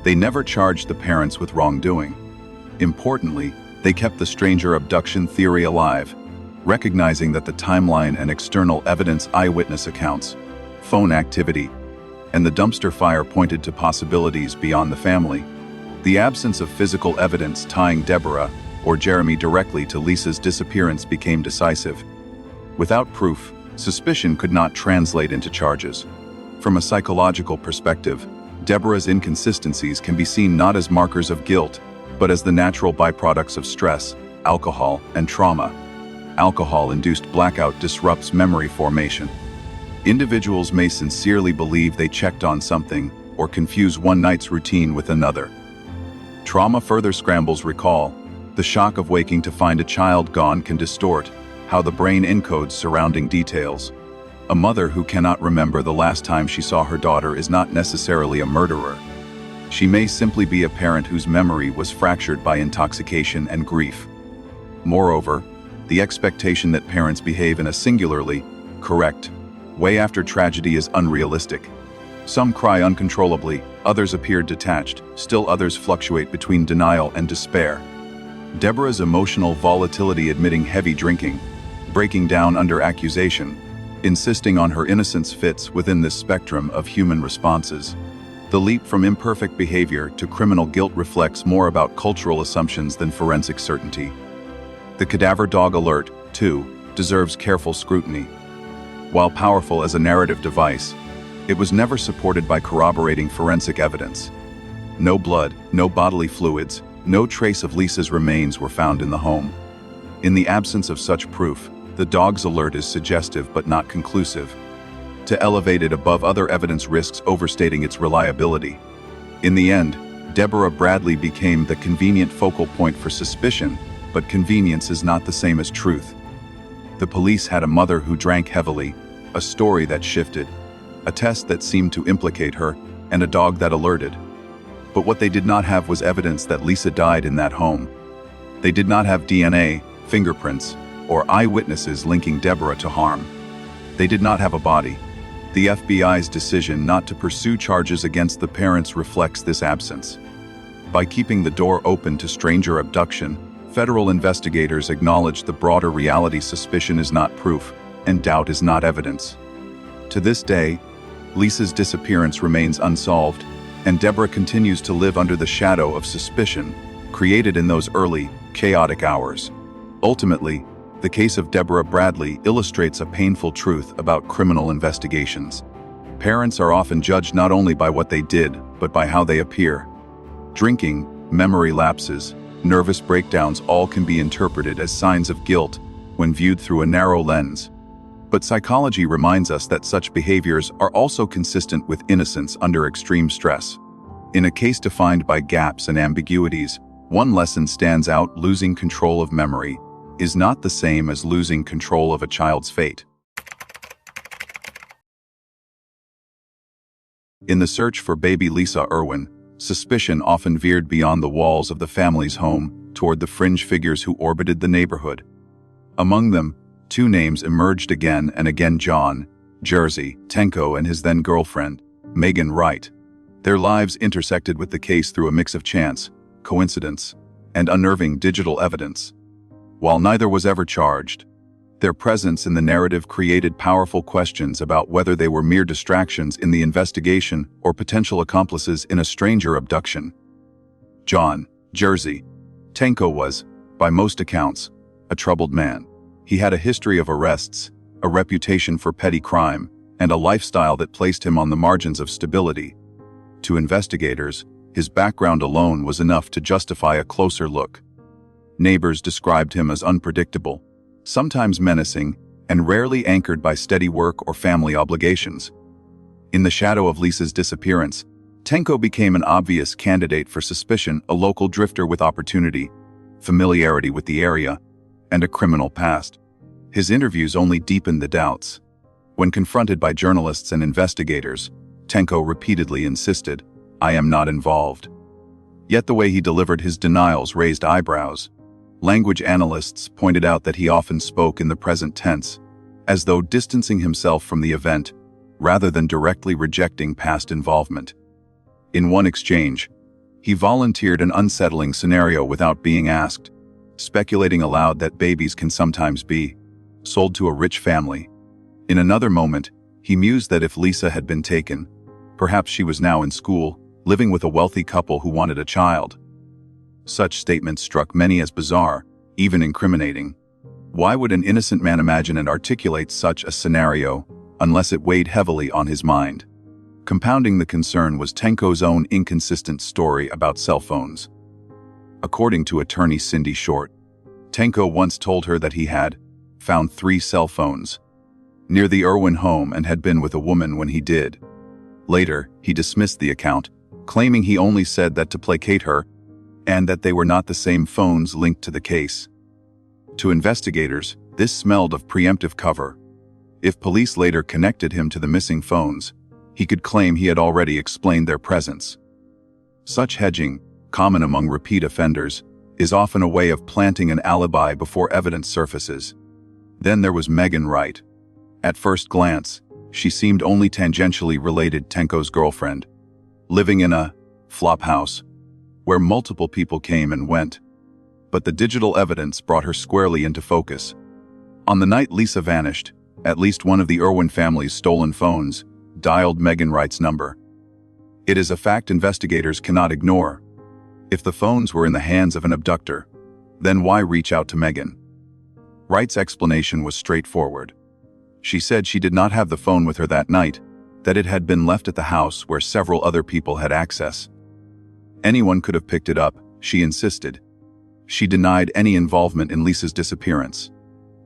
They never charged the parents with wrongdoing. Importantly, they kept the stranger abduction theory alive, recognizing that the timeline and external evidence, eyewitness accounts, phone activity, and the dumpster fire pointed to possibilities beyond the family. The absence of physical evidence tying Deborah or Jeremy directly to Lisa's disappearance became decisive. Without proof, suspicion could not translate into charges. From a psychological perspective, Deborah's inconsistencies can be seen not as markers of guilt, but as the natural byproducts of stress, alcohol, and trauma. Alcohol-induced blackout disrupts memory formation. Individuals may sincerely believe they checked on something or confuse one night's routine with another. Trauma further scrambles recall. The shock of waking to find a child gone can distort how the brain encodes surrounding details. A mother who cannot remember the last time she saw her daughter is not necessarily a murderer. She may simply be a parent whose memory was fractured by intoxication and grief. Moreover, the expectation that parents behave in a singularly correct way after tragedy is unrealistic. Some cry uncontrollably, others appear detached, still others fluctuate between denial and despair. Deborah's emotional volatility, admitting heavy drinking, breaking down under accusation, insisting on her innocence, fits within this spectrum of human responses. The leap from imperfect behavior to criminal guilt reflects more about cultural assumptions than forensic certainty. The cadaver dog alert, too, deserves careful scrutiny. While powerful as a narrative device, it was never supported by corroborating forensic evidence. No blood, no bodily fluids, no trace of Lisa's remains were found in the home. In the absence of such proof, the dog's alert is suggestive but not conclusive. To elevate it above other evidence risks overstating its reliability. In the end, Deborah Bradley became the convenient focal point for suspicion, but convenience is not the same as truth. The police had a mother who drank heavily, a story that shifted, a test that seemed to implicate her, and a dog that alerted. But what they did not have was evidence that Lisa died in that home. They did not have DNA, fingerprints, or eyewitnesses linking Deborah to harm. They did not have a body. The FBI's decision not to pursue charges against the parents reflects this absence. By keeping the door open to stranger abduction, federal investigators acknowledged the broader reality: suspicion is not proof, and doubt is not evidence. To this day, Lisa's disappearance remains unsolved, and Deborah continues to live under the shadow of suspicion created in those early, chaotic hours. Ultimately, the case of Deborah Bradley illustrates a painful truth about criminal investigations. Parents are often judged not only by what they did, but by how they appear. Drinking, memory lapses, nervous breakdowns all can be interpreted as signs of guilt when viewed through a narrow lens. But psychology reminds us that such behaviors are also consistent with innocence under extreme stress. In a case defined by gaps and ambiguities, one lesson stands out: losing control of memory is not the same as losing control of a child's fate. In the search for baby Lisa Irwin, suspicion often veered beyond the walls of the family's home toward the fringe figures who orbited the neighborhood. Among them, two names emerged again and again: John, Jersey, Tenko, and his then-girlfriend, Megan Wright. Their lives intersected with the case through a mix of chance, coincidence, and unnerving digital evidence. While neither was ever charged, their presence in the narrative created powerful questions about whether they were mere distractions in the investigation or potential accomplices in a stranger abduction. John, Jersey, Tenko was, by most accounts, a troubled man. He had a history of arrests, a reputation for petty crime, and a lifestyle that placed him on the margins of stability. To investigators, his background alone was enough to justify a closer look. Neighbors described him as unpredictable, sometimes menacing, and rarely anchored by steady work or family obligations. In the shadow of Lisa's disappearance, Tenko became an obvious candidate for suspicion: a local drifter with opportunity, familiarity with the area, and a criminal past. His interviews only deepened the doubts. When confronted by journalists and investigators, Tenko repeatedly insisted, "I am not involved." Yet the way he delivered his denials raised eyebrows. Language analysts pointed out that he often spoke in the present tense, as though distancing himself from the event, rather than directly rejecting past involvement. In one exchange, he volunteered an unsettling scenario without being asked, speculating aloud that babies can sometimes be sold to a rich family. In another moment, he mused that if Lisa had been taken, perhaps she was now in school, living with a wealthy couple who wanted a child. Such statements struck many as bizarre, even incriminating. Why would an innocent man imagine and articulate such a scenario unless it weighed heavily on his mind? Compounding the concern was Tenko's own inconsistent story about cell phones. According to attorney Cindy Short, Tenko once told her that he had found 3 cell phones near the Irwin home and had been with a woman when he did. Later, he dismissed the account, claiming he only said that to placate her and that they were not the same phones linked to the case. To investigators, this smelled of preemptive cover. If police later connected him to the missing phones, he could claim he had already explained their presence. Such hedging, common among repeat offenders, is often a way of planting an alibi before evidence surfaces. Then there was Megan Wright. At first glance, she seemed only tangentially related to Tenko's girlfriend, living in a flop house where multiple people came and went. But the digital evidence brought her squarely into focus. On the night Lisa vanished, at least one of the Irwin family's stolen phones dialed Megan Wright's number. It is a fact investigators cannot ignore. If the phones were in the hands of an abductor, then why reach out to Megan? Wright's explanation was straightforward. She said she did not have the phone with her that night, that it had been left at the house where several other people had access. Anyone could have picked it up, she insisted. She denied any involvement in Lisa's disappearance.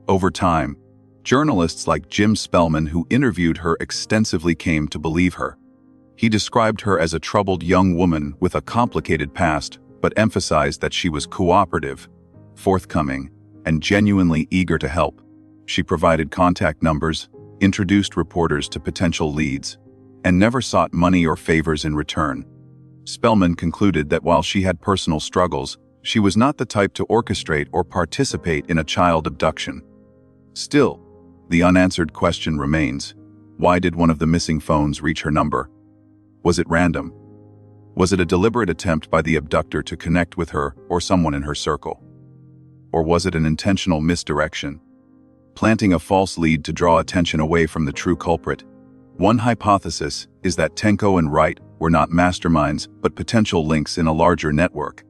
Over time, journalists like Jim Spellman, who interviewed her extensively, came to believe her. He described her as a troubled young woman with a complicated past, but emphasized that she was cooperative, forthcoming, and genuinely eager to help. She provided contact numbers, introduced reporters to potential leads, and never sought money or favors in return. Spellman concluded that while she had personal struggles, she was not the type to orchestrate or participate in a child abduction. Still, the unanswered question remains: why did one of the missing phones reach her number? Was it random? Was it a deliberate attempt by the abductor to connect with her or someone in her circle? Or was it an intentional misdirection, planting a false lead to draw attention away from the true culprit? One hypothesis is that Tenko and Wright were not masterminds but potential links in a larger network.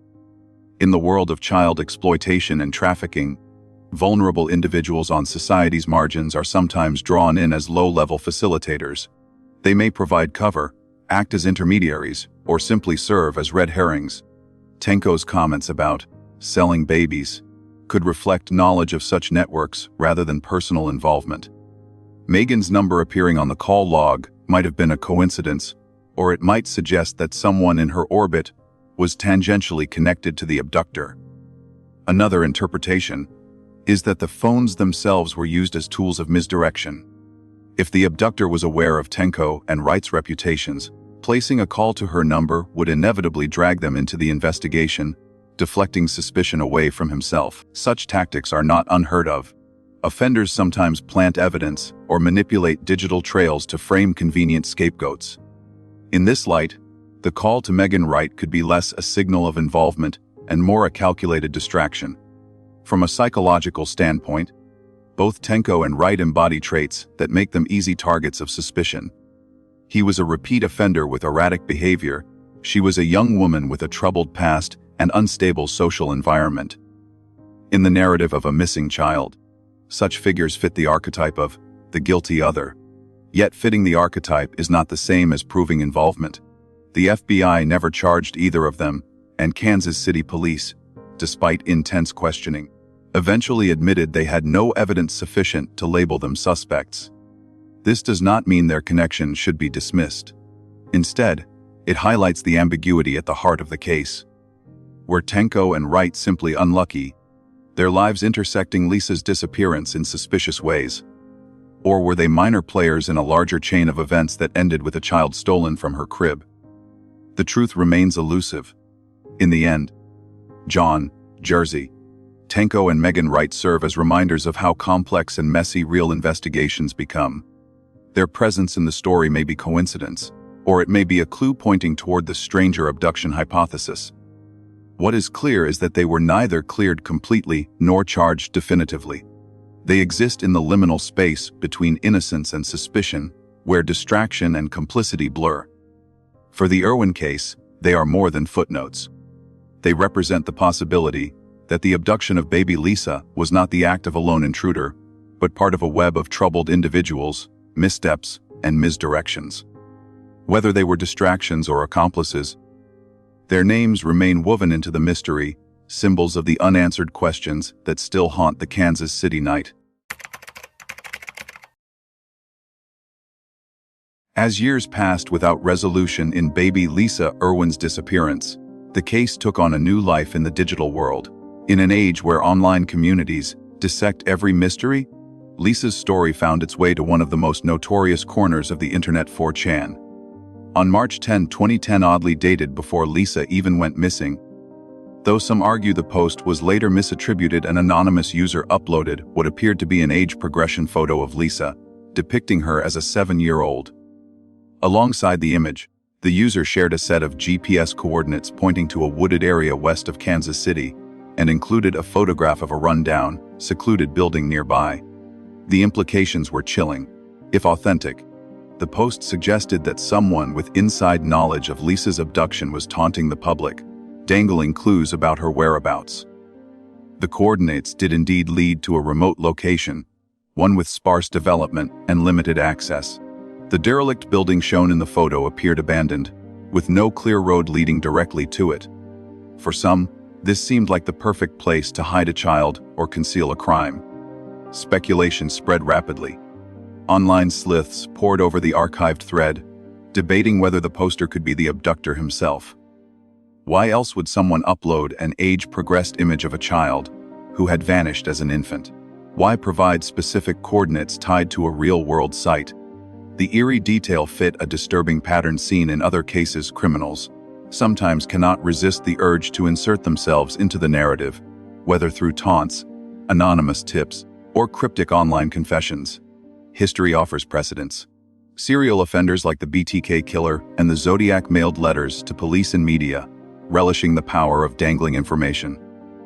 In the world of child exploitation and trafficking, Vulnerable individuals on society's margins are sometimes drawn in as low-level facilitators. They may provide cover, act as intermediaries, or simply serve as red herrings. Tenko's comments about selling babies could reflect knowledge of such networks rather than personal involvement. Megan's number appearing on the call log might have been a coincidence, or it might suggest that someone in her orbit was tangentially connected to the abductor. Another interpretation is that the phones themselves were used as tools of misdirection. If the abductor was aware of Tenko and Wright's reputations, placing a call to her number would inevitably drag them into the investigation, deflecting suspicion away from himself. Such tactics are not unheard of. Offenders sometimes plant evidence or manipulate digital trails to frame convenient scapegoats. In this light, the call to Megan Wright could be less a signal of involvement and more a calculated distraction. From a psychological standpoint, both Tenko and Wright embody traits that make them easy targets of suspicion. He was a repeat offender with erratic behavior. She was a young woman with a troubled past and unstable social environment. In the narrative of a missing child, such figures fit the archetype of the guilty other. Yet fitting the archetype is not the same as proving involvement. The FBI never charged either of them, and Kansas City police, despite intense questioning, eventually admitted they had no evidence sufficient to label them suspects. This does not mean their connection should be dismissed. Instead, it highlights the ambiguity at the heart of the case. Were Tenko and Wright simply unlucky, their lives intersecting Lisa's disappearance in suspicious ways? Or were they minor players in a larger chain of events that ended with a child stolen from her crib? The truth remains elusive. In the end, John, Jersey, Tenko and Megan Wright serve as reminders of how complex and messy real investigations become. Their presence in the story may be coincidence, or it may be a clue pointing toward the stranger abduction hypothesis. What is clear is that they were neither cleared completely nor charged definitively. They exist in the liminal space between innocence and suspicion, where distraction and complicity blur. For the Irwin case, they are more than footnotes. They represent the possibility that the abduction of baby Lisa was not the act of a lone intruder, but part of a web of troubled individuals, missteps, and misdirections. Whether they were distractions or accomplices, their names remain woven into the mystery, symbols of the unanswered questions that still haunt the Kansas City night. As years passed without resolution in baby Lisa Irwin's disappearance, the case took on a new life in the digital world. In an age where online communities dissect every mystery, Lisa's story found its way to one of the most notorious corners of the internet, 4chan. On March 10, 2010, oddly dated before Lisa even went missing, though some argue the post was later misattributed, an anonymous user uploaded what appeared to be an age progression photo of Lisa, depicting her as a 7-year-old. Alongside the image, the user shared a set of GPS coordinates pointing to a wooded area west of Kansas City, and included a photograph of a rundown, secluded building nearby. The implications were chilling, if authentic. The post suggested that someone with inside knowledge of Lisa's abduction was taunting the public, dangling clues about her whereabouts. The coordinates did indeed lead to a remote location, one with sparse development and limited access. The derelict building shown in the photo appeared abandoned, with no clear road leading directly to it. For some, this seemed like the perfect place to hide a child or conceal a crime. Speculation spread rapidly. Online sleuths pored over the archived thread, debating whether the poster could be the abductor himself. Why else would someone upload an age-progressed image of a child who had vanished as an infant? Why provide specific coordinates tied to a real-world site? The eerie detail fit a disturbing pattern seen in other cases. Criminals sometimes cannot resist the urge to insert themselves into the narrative, whether through taunts, anonymous tips, or cryptic online confessions. History offers precedents. Serial offenders like the BTK killer and the Zodiac mailed letters to police and media, relishing the power of dangling information.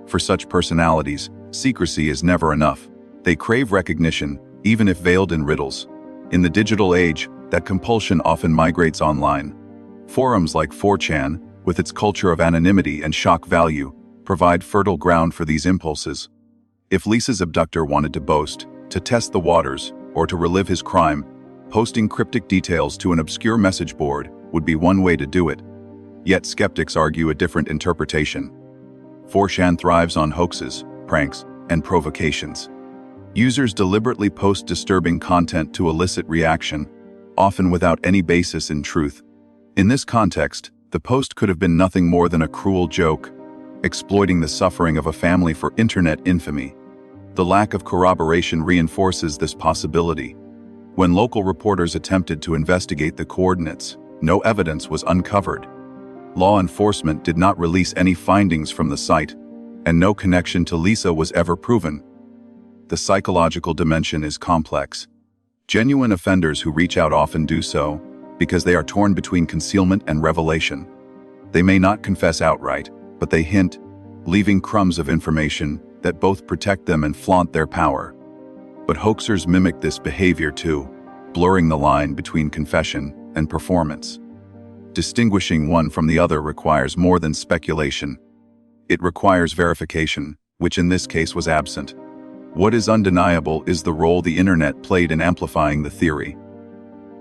For such personalities, secrecy is never enough. They crave recognition, even if veiled in riddles. In the digital age, that compulsion often migrates online. Forums like 4chan, with its culture of anonymity and shock value, provide fertile ground for these impulses. If Lisa's abductor wanted to boast, to test the waters, or to relive his crime, posting cryptic details to an obscure message board would be one way to do it. Yet skeptics argue a different interpretation. 4chan thrives on hoaxes, pranks, and provocations. Users deliberately post disturbing content to elicit reaction, often without any basis in truth. In this context, the post could have been nothing more than a cruel joke, exploiting the suffering of a family for internet infamy. The lack of corroboration reinforces this possibility. When local reporters attempted to investigate the coordinates, no evidence was uncovered. Law enforcement did not release any findings from the site, and no connection to Lisa was ever proven. The psychological dimension is complex. Genuine offenders who reach out often do so because they are torn between concealment and revelation. They may not confess outright, but they hint, leaving crumbs of information that both protect them and flaunt their power. But hoaxers mimic this behavior too, blurring the line between confession and performance. Distinguishing one from the other requires more than speculation. It requires verification, which in this case was absent. What is undeniable is the role the internet played in amplifying the theory.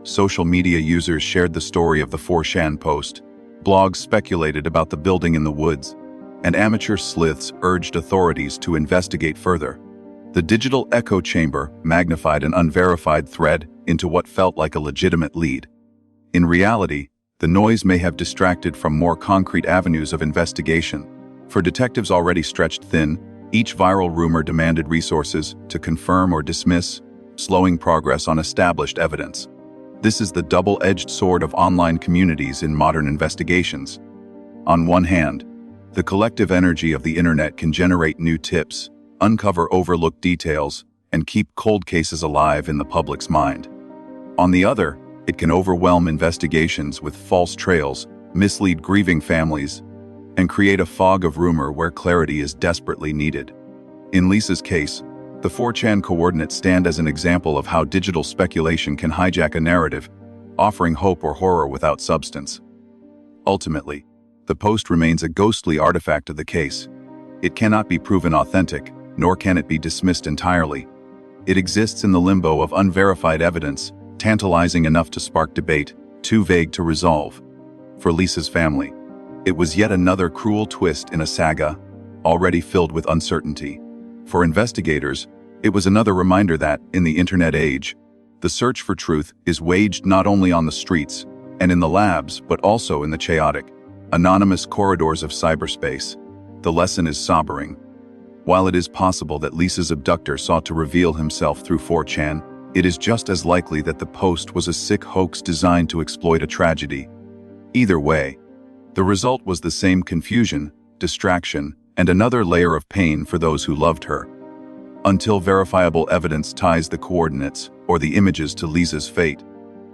Social media users shared the story of the 4chan post, blogs speculated about the building in the woods, and amateur sleuths urged authorities to investigate further. The digital echo chamber magnified an unverified thread into what felt like a legitimate lead. In reality, the noise may have distracted from more concrete avenues of investigation. For detectives already stretched thin, each viral rumor demanded resources to confirm or dismiss, slowing progress on established evidence. This is the double-edged sword of online communities in modern investigations. On one hand, the collective energy of the internet can generate new tips, uncover overlooked details, and keep cold cases alive in the public's mind. On the other, it can overwhelm investigations with false trails, mislead grieving families, and create a fog of rumor where clarity is desperately needed. In Lisa's case, the 4chan coordinates stand as an example of how digital speculation can hijack a narrative, offering hope or horror without substance. Ultimately, the post remains a ghostly artifact of the case. It cannot be proven authentic, nor can it be dismissed entirely. It exists in the limbo of unverified evidence, tantalizing enough to spark debate, too vague to resolve. For Lisa's family, it was yet another cruel twist in a saga already filled with uncertainty. For investigators, it was another reminder that, in the internet age, the search for truth is waged not only on the streets and in the labs, but also in the chaotic, anonymous corridors of cyberspace. The lesson is sobering. While it is possible that Lisa's abductor sought to reveal himself through 4chan, it is just as likely that the post was a sick hoax designed to exploit a tragedy. Either way, the result was the same confusion, distraction, and another layer of pain for those who loved her. Until verifiable evidence ties the coordinates or the images to Lisa's fate,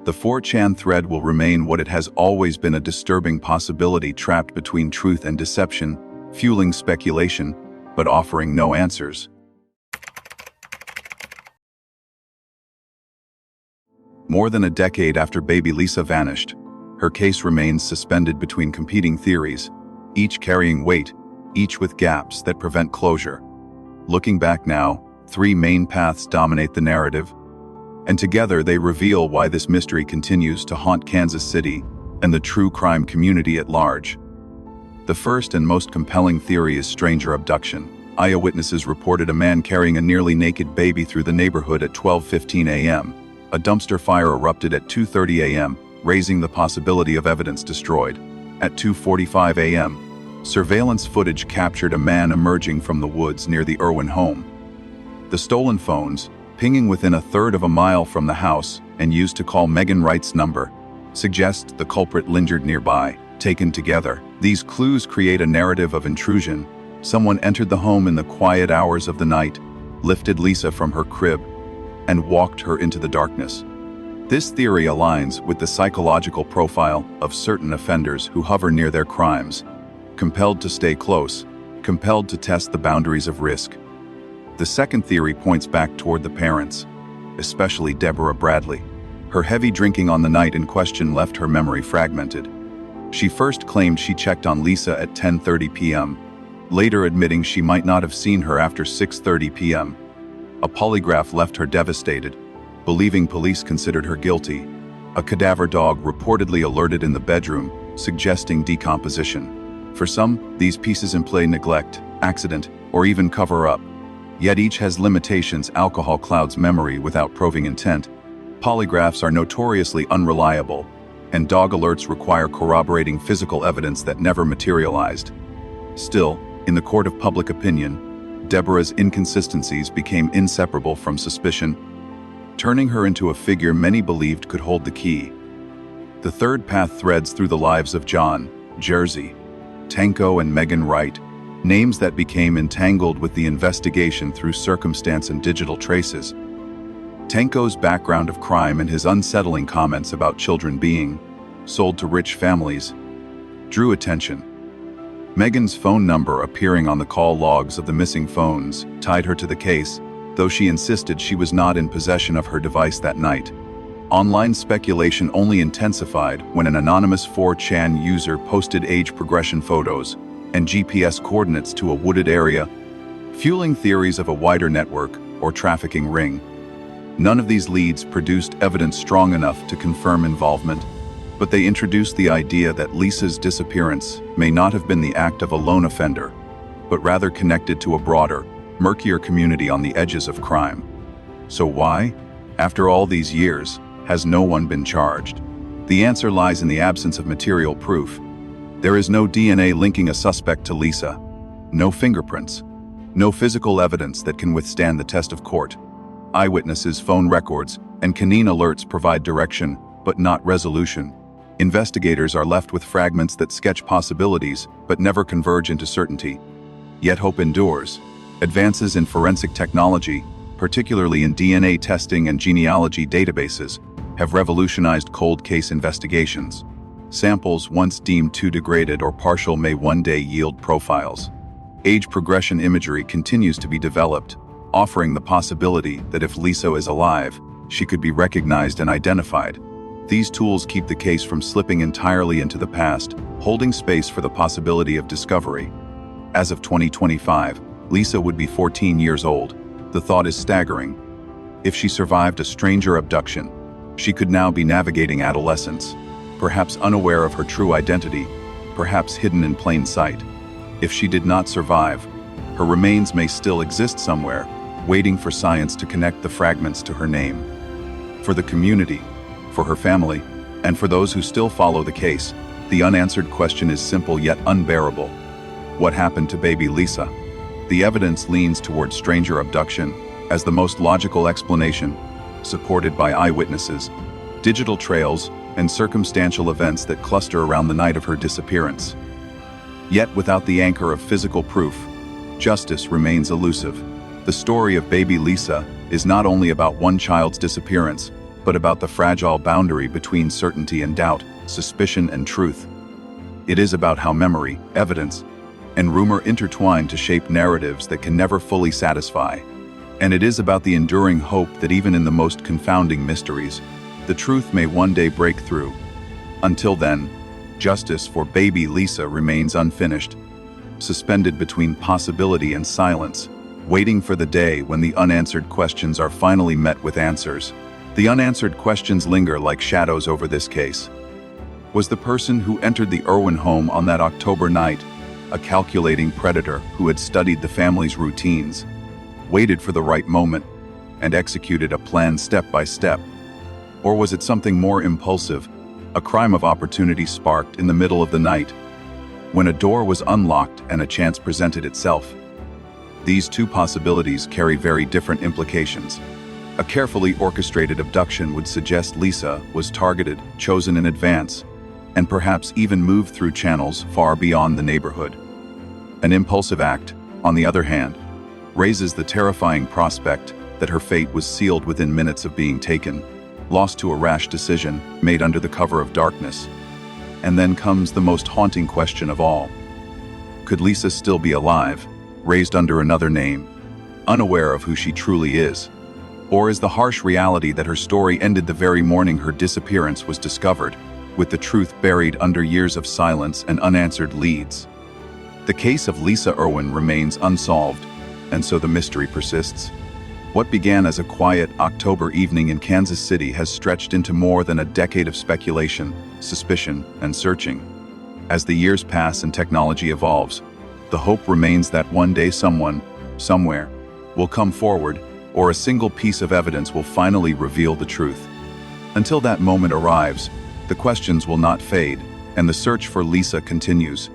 the 4chan thread will remain what it has always been, a disturbing possibility trapped between truth and deception, fueling speculation, but offering no answers. More than a decade after Baby Lisa vanished, her case remains suspended between competing theories, each carrying weight, each with gaps that prevent closure. Looking back now, three main paths dominate the narrative, and together they reveal why this mystery continues to haunt Kansas City and the true crime community at large. The first and most compelling theory is stranger abduction. Eyewitnesses reported a man carrying a nearly naked baby through the neighborhood at 12:15 a.m. A dumpster fire erupted at 2:30 a.m., raising the possibility of evidence destroyed. At 2:45 a.m., surveillance footage captured a man emerging from the woods near the Irwin home. The stolen phones, pinging within a third of a mile from the house and used to call Megan Wright's number, suggest the culprit lingered nearby. Taken together, these clues create a narrative of intrusion. Someone entered the home in the quiet hours of the night, lifted Lisa from her crib, and walked her into the darkness. This theory aligns with the psychological profile of certain offenders who hover near their crimes, compelled to stay close, compelled to test the boundaries of risk. The second theory points back toward the parents, especially Deborah Bradley. Her heavy drinking on the night in question left her memory fragmented. She first claimed she checked on Lisa at 10:30 p.m., later admitting she might not have seen her after 6:30 p.m. A polygraph left her devastated, believing police considered her guilty. A cadaver dog reportedly alerted in the bedroom, suggesting decomposition. For some, these pieces imply neglect, accident, or even cover-up. Yet each has limitations. Alcohol clouds memory without proving intent. Polygraphs are notoriously unreliable, and dog alerts require corroborating physical evidence that never materialized. Still, in the court of public opinion, Deborah's inconsistencies became inseparable from suspicion, turning her into a figure many believed could hold the key. The third path threads through the lives of John, Jersey, Tanko and Megan Wright, names that became entangled with the investigation through circumstance and digital traces. Tanko's background of crime and his unsettling comments about children being sold to rich families drew attention. Megan's phone number appearing on the call logs of the missing phones tied her to the case, though she insisted she was not in possession of her device that night. Online speculation only intensified when an anonymous 4chan user posted age progression photos and GPS coordinates to a wooded area, fueling theories of a wider network or trafficking ring. None of these leads produced evidence strong enough to confirm involvement, but they introduced the idea that Lisa's disappearance may not have been the act of a lone offender, but rather connected to a broader, murkier community on the edges of crime. So why, after all these years, has no one been charged? The answer lies in the absence of material proof. There is no DNA linking a suspect to Lisa, no fingerprints, no physical evidence that can withstand the test of court. Eyewitnesses' phone records and canine alerts provide direction, but not resolution. Investigators are left with fragments that sketch possibilities, but never converge into certainty. Yet hope endures. Advances in forensic technology, particularly in DNA testing and genealogy databases, have revolutionized cold case investigations. Samples once deemed too degraded or partial may one day yield profiles. Age progression imagery continues to be developed, offering the possibility that if Lisa is alive, she could be recognized and identified. These tools keep the case from slipping entirely into the past, holding space for the possibility of discovery. As of 2025, Lisa would be 14 years old. The thought is staggering. If she survived a stranger abduction, she could now be navigating adolescence, perhaps unaware of her true identity, perhaps hidden in plain sight. If she did not survive, her remains may still exist somewhere, waiting for science to connect the fragments to her name. For the community, for her family, and for those who still follow the case, the unanswered question is simple yet unbearable. What happened to baby Lisa? The evidence leans toward stranger abduction as the most logical explanation, supported by eyewitnesses, digital trails, and circumstantial events that cluster around the night of her disappearance. Yet without the anchor of physical proof, justice remains elusive. The story of baby Lisa is not only about one child's disappearance, but about the fragile boundary between certainty and doubt, suspicion and truth. It is about how memory, evidence, and rumor intertwine to shape narratives that can never fully satisfy. And it is about the enduring hope that even in the most confounding mysteries, the truth may one day break through. Until then, justice for baby Lisa remains unfinished, suspended between possibility and silence, waiting for the day when the unanswered questions are finally met with answers. The unanswered questions linger like shadows over this case. Was the person who entered the Irwin home on that October night a calculating predator who had studied the family's routines, waited for the right moment, and executed a plan step by step? Or was it something more impulsive, a crime of opportunity sparked in the middle of the night, when a door was unlocked and a chance presented itself? These two possibilities carry very different implications. A carefully orchestrated abduction would suggest Lisa was targeted, chosen in advance, and perhaps even moved through channels far beyond the neighborhood. An impulsive act, on the other hand, raises the terrifying prospect that her fate was sealed within minutes of being taken, lost to a rash decision made under the cover of darkness. And then comes the most haunting question of all. Could Lisa still be alive, raised under another name, unaware of who she truly is? Or is the harsh reality that her story ended the very morning her disappearance was discovered, with the truth buried under years of silence and unanswered leads? The case of Lisa Irwin remains unsolved, and so the mystery persists. What began as a quiet October evening in Kansas City has stretched into more than a decade of speculation, suspicion, and searching. As the years pass and technology evolves, the hope remains that one day someone, somewhere, will come forward, or a single piece of evidence will finally reveal the truth. Until that moment arrives, the questions will not fade, and the search for Lisa continues.